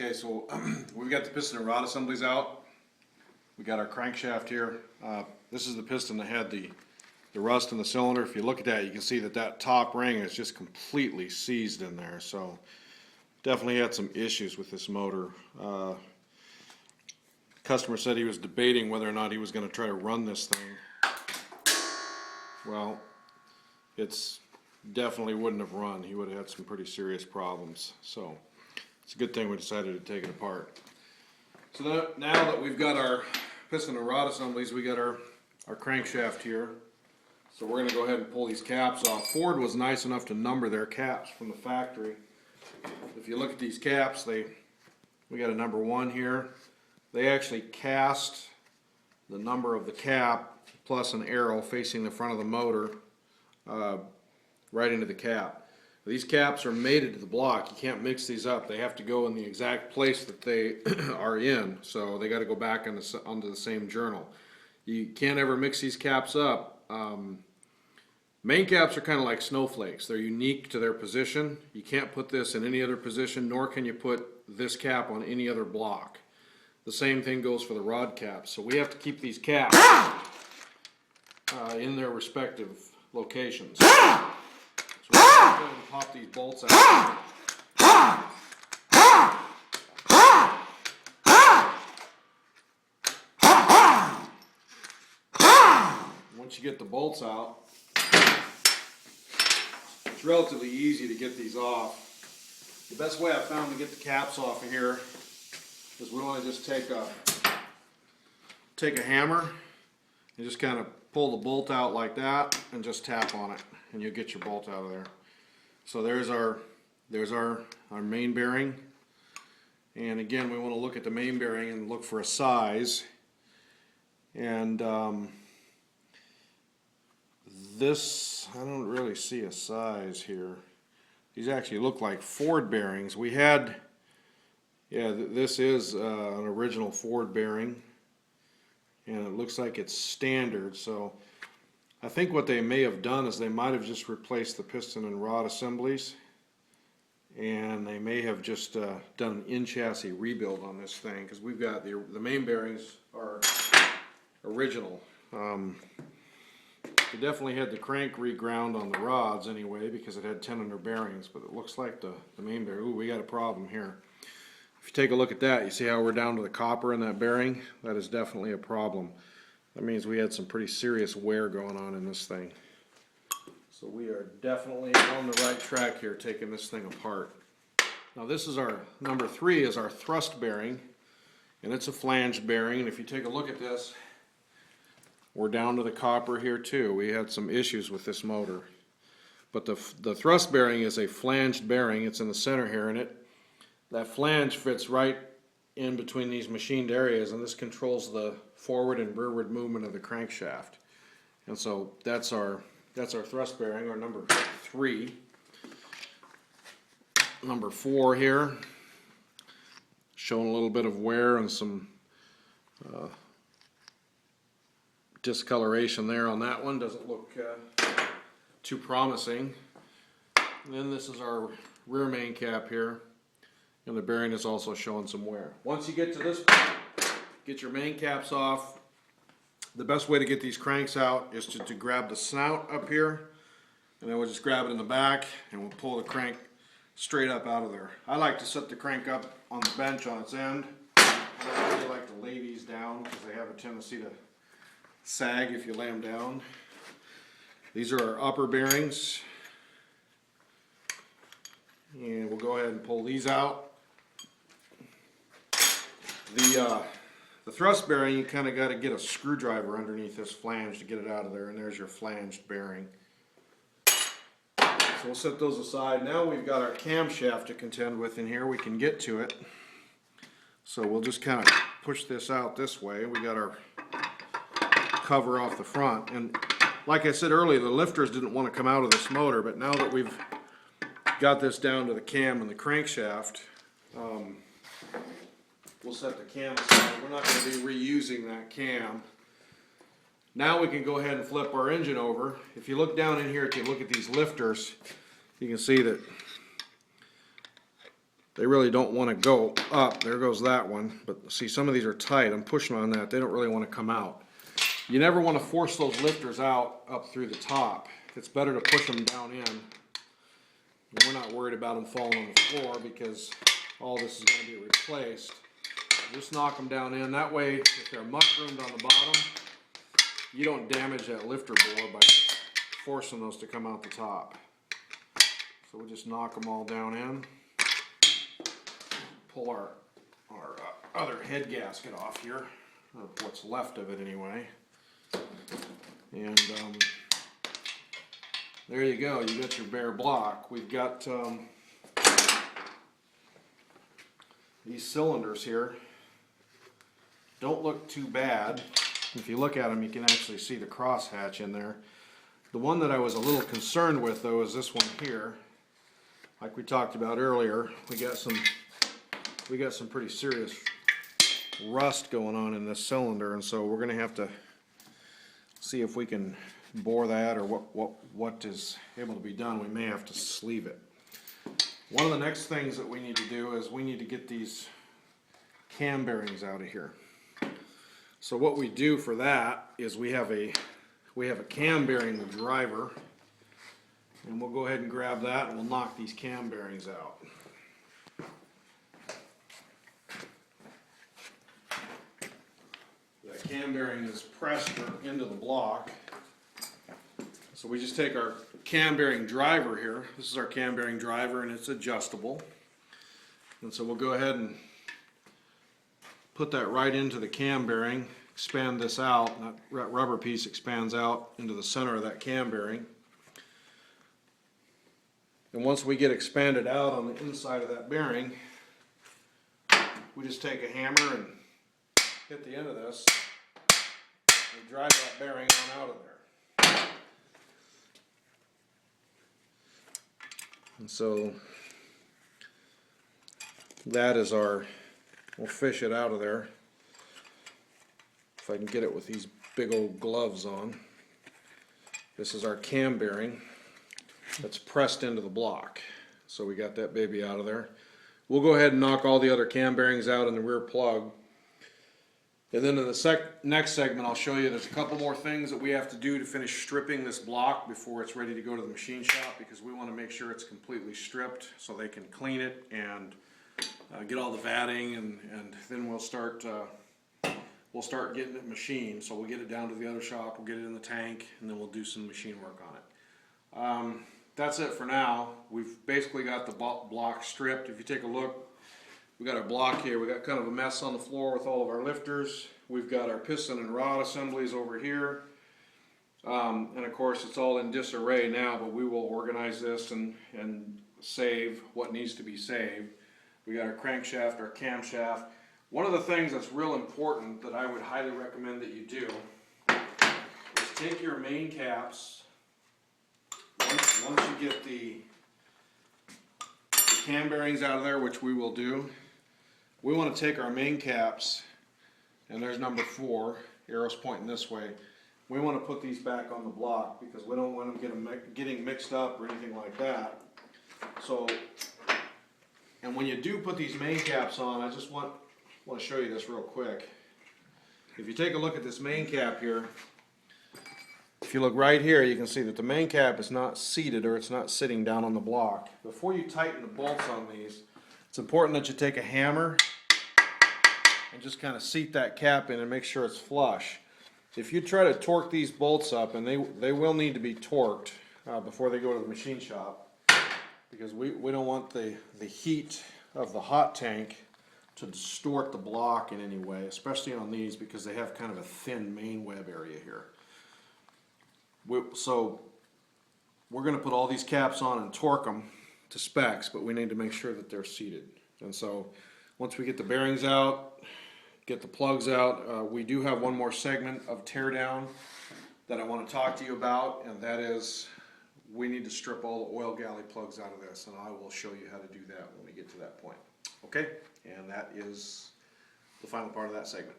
Okay, so we've got the piston and rod assemblies out. We got our crankshaft here. This is the piston that had the rust in the cylinder. If you look at that, you can see that that top ring is just completely seized in there. So definitely had some issues with this motor. Customer said he was debating whether or not he was going to try to run this thing. Well, it's definitely wouldn't have run. He would have had some pretty serious problems. So it's a good thing we decided to take it apart. So now that we've got our piston and rod assemblies, we got our crankshaft here. So we're going to go ahead and pull these caps off. Ford was nice enough to number their caps from the factory. If you look at these caps, we got a number 1 here. They actually cast the number of the cap plus an arrow facing the front of the motor right into the cap. These caps are mated to the block. You can't mix these up. They have to go in the exact place that they are in. So they got to go back onto the same journal. You can't ever mix these caps up. Main caps are kind of like snowflakes. They're unique to their position. You can't put this in any other position, nor can you put this cap on any other block. The same thing goes for the rod caps. So we have to keep these caps in their respective locations. So we're going to pop these bolts out. Once you get the bolts out, it's relatively easy to get these off. The best way I've found to get the caps off of here is we want to just take a hammer and just kind of pull the bolt out like that and just tap on it, and you'll get your bolt out of there. So there's our main bearing, and again we want to look at the main bearing and look for a size, and this, I don't really see a size here. These actually look like Ford bearings. We had, yeah, this is an original Ford bearing, and it looks like it's standard. So I think what they may have done is they might have just replaced the piston and rod assemblies, and they may have just done an in-chassis rebuild on this thing, because we've got the main bearings are original. It definitely had the crank reground on the rods anyway, because it had 10 under bearings, but it looks like the main bearing. Ooh, we got a problem here. If you take a look at that, you see how we're down to the copper in that bearing? That is definitely a problem. That means we had some pretty serious wear going on in this thing. So we are definitely on the right track here, taking this thing apart. Now this is our, number 3 is our thrust bearing, and it's a flanged bearing, and if you take a look at this, we're down to the copper here too. We had some issues with this motor. But the thrust bearing is a flanged bearing. It's in the center here, and that flange fits right in between these machined areas, and this controls the forward and rearward movement of the crankshaft. And so that's our thrust bearing, our number 3. Number 4 here, showing a little bit of wear and some discoloration there on that one. Doesn't look too promising. And then this is our rear main cap here, and the bearing is also showing some wear. Once you get to this point, get your main caps off. The best way to get these cranks out is to grab the snout up here, and then we'll just grab it in the back and we'll pull the crank straight up out of there. I like to set the crank up on the bench on its end. I don't really like to lay these down because they have a tendency to sag if you lay them down. These are our upper bearings, and we'll go ahead and pull these out. The thrust bearing, you kind of got to get a screwdriver underneath this flange to get it out of there, and there's your flanged bearing. So we'll set those aside. Now we've got our camshaft to contend with in here. We can get to it. So we'll just kind of push this out this way. We got our cover off the front, and like I said earlier, the lifters didn't want to come out of this motor, but now that we've got this down to the cam and the crankshaft, we'll set the cam aside. We're not going to be reusing that cam. Now we can go ahead and flip our engine over. If you look down in here, if you look at these lifters, you can see that they really don't want to go up. There goes that one. But see, some of these are tight. I'm pushing on that. They don't really want to come out. You never want to force those lifters out up through the top. It's better to push them down in. We're not worried about them falling on the floor because all this is going to be replaced. Just knock them down in. That way, if they're mushroomed on the bottom, you don't damage that lifter bore by forcing those to come out the top. So we'll just knock them all down in. Pull our other head gasket off here, or what's left of it anyway. And there you go, you got your bare block. We've got these cylinders here. Don't look too bad. If you look at them, you can actually see the crosshatch in there. The one that I was a little concerned with, though, is this one here. Like we talked about earlier, we got some pretty serious rust going on in this cylinder, and so we're going to have to see if we can bore that, or what is able to be done. We may have to sleeve it. One of the next things that we need to do is we need to get these cam bearings out of here. So what we do for that is we have a cam bearing driver, and we'll go ahead and grab that and we'll knock these cam bearings out. That cam bearing is pressed into the block. So we just take our cam bearing driver here. This is our cam bearing driver, and it's adjustable. And so we'll go ahead and put that right into the cam bearing, expand this out, and that rubber piece expands out into the center of that cam bearing. And once we get expanded out on the inside of that bearing, we just take a hammer and hit the end of this and drive that bearing on out of there. And so that is our, we'll fish it out of there. If I can get it with these big old gloves on. This is our cam bearing that's pressed into the block. So we got that baby out of there. We'll go ahead and knock all the other cam bearings out in the rear plug. And then in the next segment, I'll show you there's a couple more things that we have to do to finish stripping this block before it's ready to go to the machine shop, because we want to make sure it's completely stripped so they can clean it and get all the vatting, and then we'll start getting it machined. So we'll get it down to the other shop, we'll get it in the tank, and then we'll do some machine work on it. That's it for now. We've basically got the block stripped. If you take a look, we got our block here. We got kind of a mess on the floor with all of our lifters. We've got our piston and rod assemblies over here. And of course it's all in disarray now, but we will organize this and save what needs to be saved. We got our crankshaft, our camshaft. One of the things that's real important that I would highly recommend that you do is take your main caps. Once you get the cam bearings out of there, which we will do, we want to take our main caps, and there's number 4, arrows pointing this way. We want to put these back on the block because we don't want them getting mixed up or anything like that. So, and when you do put these main caps on, I just want to show you this real quick. If you take a look at this main cap here, if you look right here, you can see that the main cap is not seated, or it's not sitting down on the block. Before you tighten the bolts on these, it's important that you take a hammer and just kind of seat that cap in and make sure it's flush. If you try to torque these bolts up, and they will need to be torqued before they go to the machine shop, because we don't want the heat of the hot tank to distort the block in any way, especially on these because they have kind of a thin main web area here. So we're going to put all these caps on and torque them to specs, but we need to make sure that they're seated. And so once we get the bearings out, get the plugs out, we do have one more segment of teardown that I want to talk to you about, and that is we need to strip all the oil galley plugs out of this, and I will show you how to do that when we get to that point. Okay, and that is the final part of that segment.